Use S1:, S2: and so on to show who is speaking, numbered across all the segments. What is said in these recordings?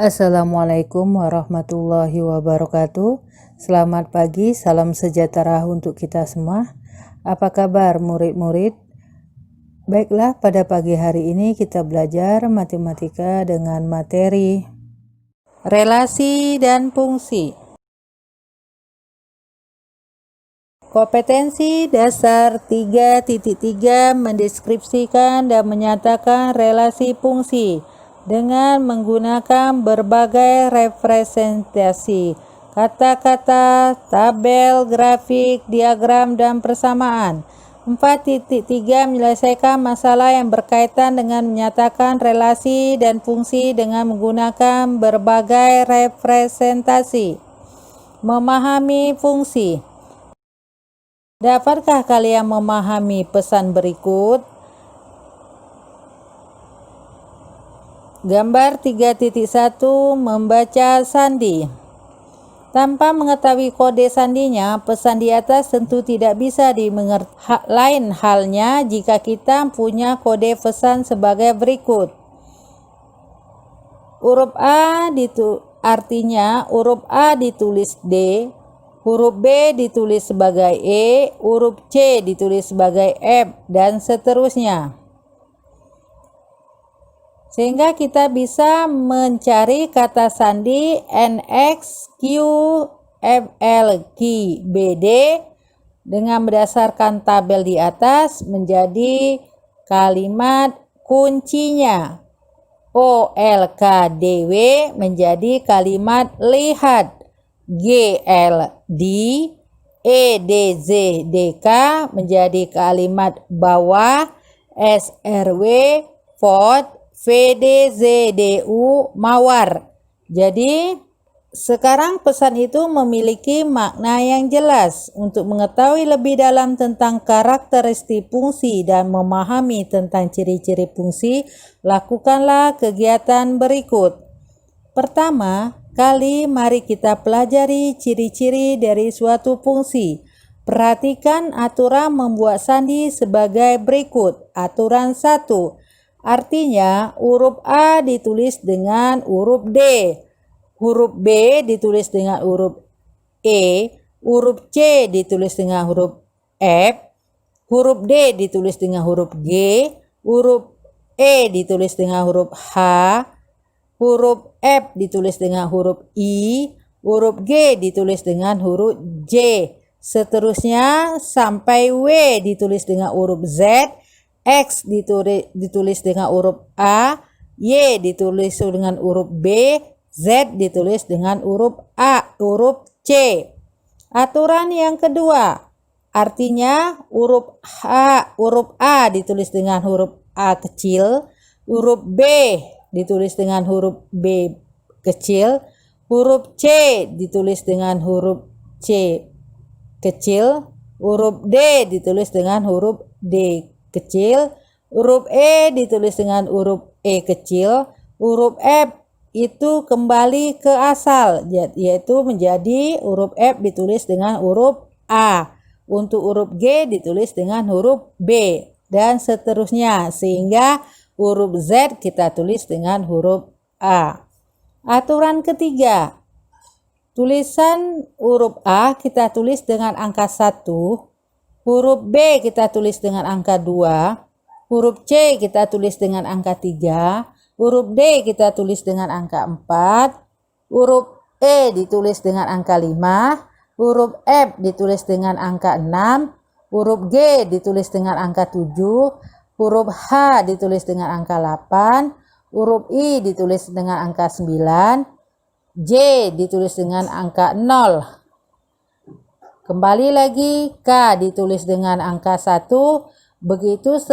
S1: Assalamualaikum warahmatullahi wabarakatuh. Selamat pagi, salam sejahtera untuk kita semua. Apa kabar murid-murid? Baiklah, pada pagi hari ini kita belajar matematika dengan materi relasi dan fungsi. Kompetensi dasar 3.3 mendeskripsikan dan menyatakan relasi fungsi dengan menggunakan berbagai representasi, kata-kata, tabel, grafik, diagram, dan persamaan. 4.3 menyelesaikan masalah yang berkaitan dengan menyatakan relasi dan fungsi dengan menggunakan berbagai representasi. Memahami fungsi. Dapatkah kalian memahami pesan berikut? Gambar 3.1 membaca sandi. Tanpa mengetahui kode sandinya, pesan di atas tentu tidak bisa dimengerti. Lain halnya jika kita punya kode pesan sebagai berikut. Huruf A artinya huruf A ditulis D, huruf B ditulis sebagai E, huruf C ditulis sebagai F, dan seterusnya. Sehingga kita bisa mencari kata sandi NX, Q, FL, Q, BD dengan berdasarkan tabel di atas menjadi kalimat kuncinya. OLKDW menjadi kalimat lihat. GLD, EDZDK menjadi kalimat bawah. SRW, Fort, VDZDU, mawar. Jadi sekarang pesan itu memiliki makna yang jelas. Untuk mengetahui lebih dalam tentang karakteristik fungsi dan memahami tentang ciri-ciri fungsi, lakukanlah kegiatan berikut. Pertama kali, mari kita pelajari ciri-ciri dari suatu fungsi. Perhatikan aturan membuat sandi sebagai berikut. Aturan 1. Artinya huruf A ditulis dengan huruf D, huruf B ditulis dengan huruf E, huruf C ditulis dengan huruf F, huruf D ditulis dengan huruf G, huruf E ditulis dengan huruf H, huruf F ditulis dengan huruf I, huruf G ditulis dengan huruf J, seterusnya sampai W ditulis dengan huruf Z, X ditulis dengan huruf A, Y ditulis dengan huruf B, Z ditulis dengan huruf huruf C. Aturan yang kedua, artinya huruf A ditulis dengan huruf A kecil, huruf B ditulis dengan huruf B kecil, huruf C ditulis dengan huruf C kecil, huruf D ditulis dengan huruf D kecil, huruf E ditulis dengan huruf E kecil, huruf F itu kembali ke asal, yaitu menjadi huruf F ditulis dengan huruf A, untuk huruf G ditulis dengan huruf B, dan seterusnya, sehingga huruf Z kita tulis dengan huruf A. Aturan ketiga, tulisan huruf A kita tulis dengan angka 1, huruf B kita tulis dengan angka 2, huruf C kita tulis dengan angka 3, huruf D kita tulis dengan angka 4, huruf E ditulis dengan angka 5, huruf F ditulis dengan angka 6, huruf G ditulis dengan angka 7, huruf H ditulis dengan angka 8, huruf I ditulis dengan angka 9, J ditulis dengan angka 0. Kembali lagi, K ditulis dengan angka 1, begitu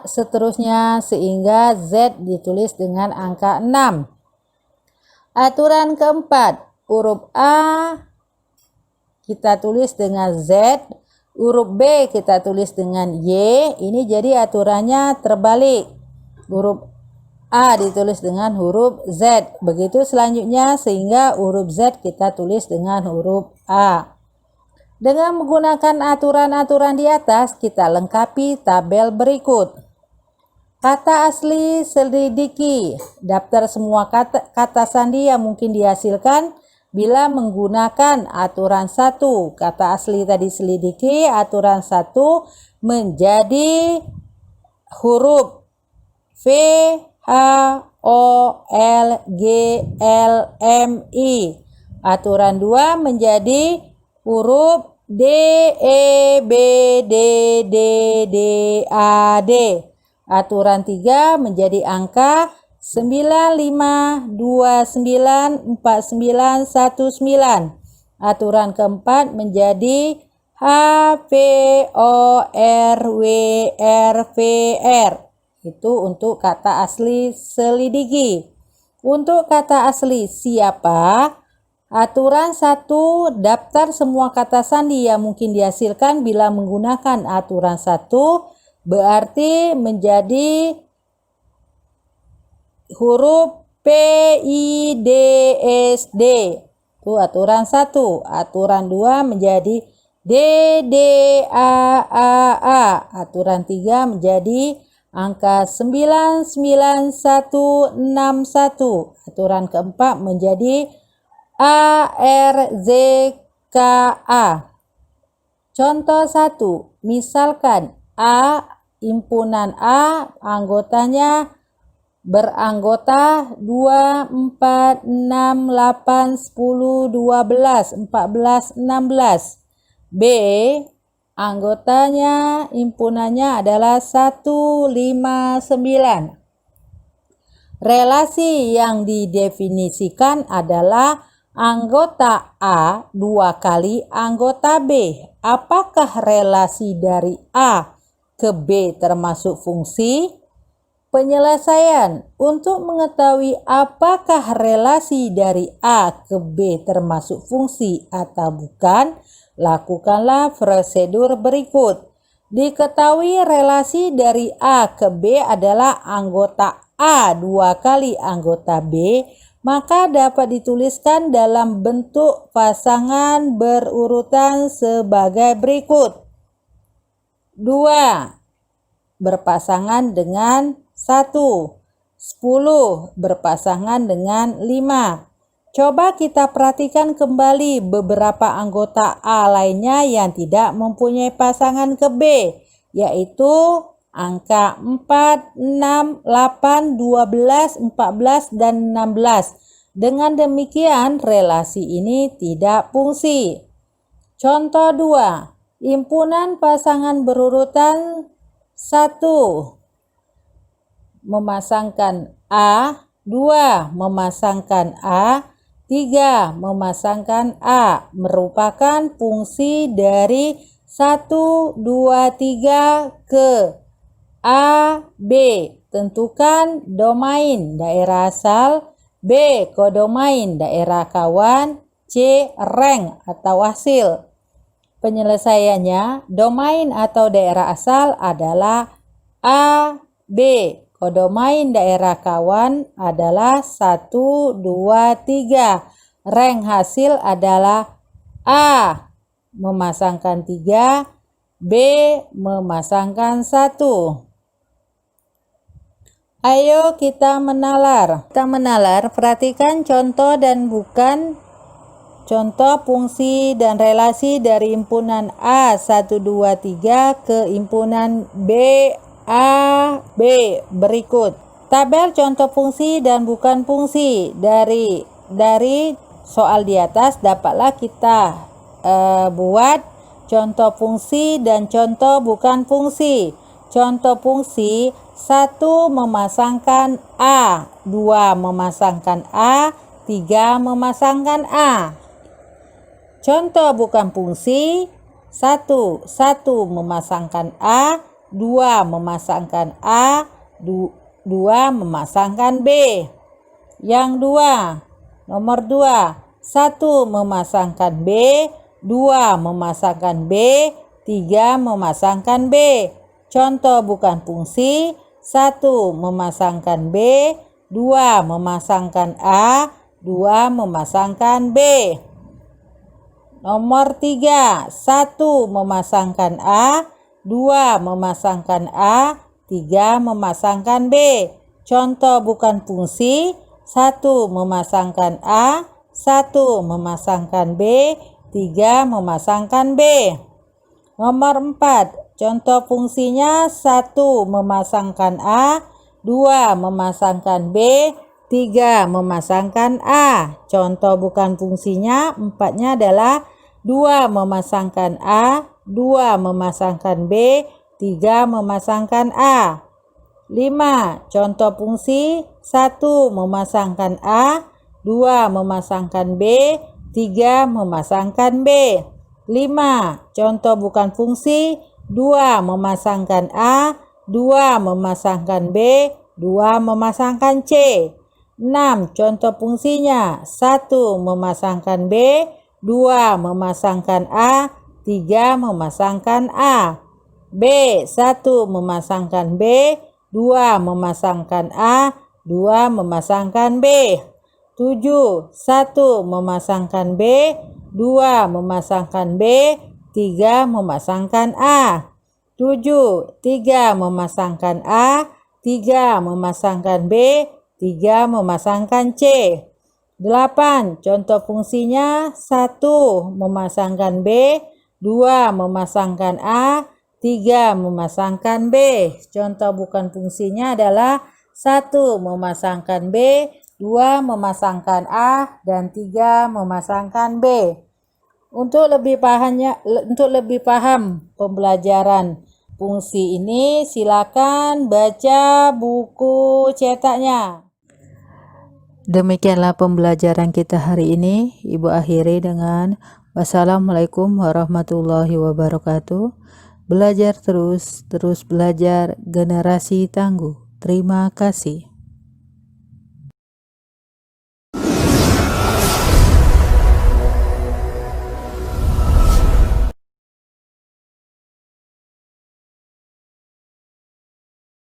S1: seterusnya sehingga Z ditulis dengan angka 6. Aturan keempat, huruf A kita tulis dengan Z, huruf B kita tulis dengan Y, ini jadi aturannya terbalik. Huruf A ditulis dengan huruf Z, begitu selanjutnya sehingga huruf Z kita tulis dengan huruf A. Dengan menggunakan aturan-aturan di atas, kita lengkapi tabel berikut. Kata asli selidiki. Daftar semua kata sandi yang mungkin dihasilkan bila menggunakan aturan 1. Kata asli tadi selidiki, aturan 1 menjadi huruf V, H, O, L, G, L, M, I. Aturan 2 menjadi huruf D, E, B, D, D, D, A, D. Aturan 3 menjadi angka 95294919. Aturan keempat menjadi H, P, O, R, W, R, V, R. Itu untuk kata asli selidiki. Untuk kata asli siapa? Aturan 1, daftar semua kata sandi yang mungkin dihasilkan bila menggunakan aturan 1, berarti menjadi huruf P, I, D, S, D. Itu aturan 1. Aturan 2 menjadi D, D, A, A. Aturan 3 menjadi angka 99161. Aturan keempat menjadi A, R, Z, K, A. Contoh 1. Misalkan A, himpunan A, anggotanya beranggota 2, 4, 6, 8, 10, 12, 14, 16. B, anggotanya, himpunannya adalah 1, 5, 9. Relasi yang didefinisikan adalah anggota A 2 kali anggota B. Apakah relasi dari A ke B termasuk fungsi? Penyelesaian. Untuk mengetahui apakah relasi dari A ke B termasuk fungsi atau bukan, lakukanlah prosedur berikut. Diketahui relasi dari A ke B adalah anggota A 2 kali anggota B, maka dapat dituliskan dalam bentuk pasangan berurutan sebagai berikut. 2 berpasangan dengan 1, 10 berpasangan dengan 5. Coba kita perhatikan kembali beberapa anggota A lainnya yang tidak mempunyai pasangan ke B, yaitu angka 4, 6, 8, 12, 14, dan 16. Dengan demikian, relasi ini tidak fungsi. Contoh 2. Himpunan pasangan berurutan 1 memasangkan A, 2 memasangkan A, 3 memasangkan A merupakan fungsi dari 1, 2, 3 ke A, B. Tentukan domain daerah asal, B. kodomain daerah kawan, C. rank atau hasil. Penyelesaiannya, domain atau daerah asal adalah A, B. Kodomain daerah kawan adalah 1, 2, 3. Rank hasil adalah A memasangkan 3, B memasangkan 1. Ayo kita menalar. Perhatikan contoh dan bukan. Contoh fungsi dan relasi dari himpunan A 1, 2, 3 ke himpunan B, A, B berikut. Tabel contoh fungsi dan bukan fungsi dari soal di atas dapatlah kita buat contoh fungsi dan contoh bukan fungsi. Contoh fungsi 1 memasangkan A, 2 memasangkan A, 3 memasangkan A. Contoh bukan fungsi 1 memasangkan A, 2 memasangkan A, 2 memasangkan B. Yang 2, nomor 2, 1 memasangkan B, 2 memasangkan B, 3 memasangkan B. Contoh bukan fungsi 1 memasangkan B, 2 memasangkan A, 2 memasangkan B. Nomor 3, 1 memasangkan A, 2 memasangkan A, 3 memasangkan B. Contoh bukan fungsi: 1 memasangkan A, 1 memasangkan B, 3 memasangkan B. Nomor 4, contoh fungsinya: 1 memasangkan A, 2 memasangkan B, 3 memasangkan A. Contoh bukan fungsinya, 4-nya adalah 2 memasangkan A, 2 memasangkan B, 3 memasangkan A. 5. Contoh fungsi: 1 memasangkan A, 2 memasangkan B, 3 memasangkan B. 5. Contoh bukan fungsi: 2 memasangkan A, 2 memasangkan B, 2 memasangkan C. 6. Contoh fungsinya: 1 memasangkan B, 2 memasangkan A, 3 memasangkan A. B. 1 memasangkan B, 2 memasangkan A, 2 memasangkan B. 7. 1 memasangkan B, 2 memasangkan B, 3 memasangkan A. 7. 3 memasangkan A, 3 memasangkan B, 3 memasangkan C. 8. Contoh fungsinya: 1 memasangkan B, 2 memasangkan A, 3 memasangkan B. Contoh bukan fungsinya adalah 1 memasangkan B, 2 memasangkan A, dan 3 memasangkan B. Untuk lebih paham pembelajaran fungsi ini, silakan baca buku cetaknya. Demikianlah pembelajaran kita hari ini. Ibu akhiri dengan wassalamualaikum warahmatullahi wabarakatuh. Belajar terus belajar, generasi tangguh. Terima kasih.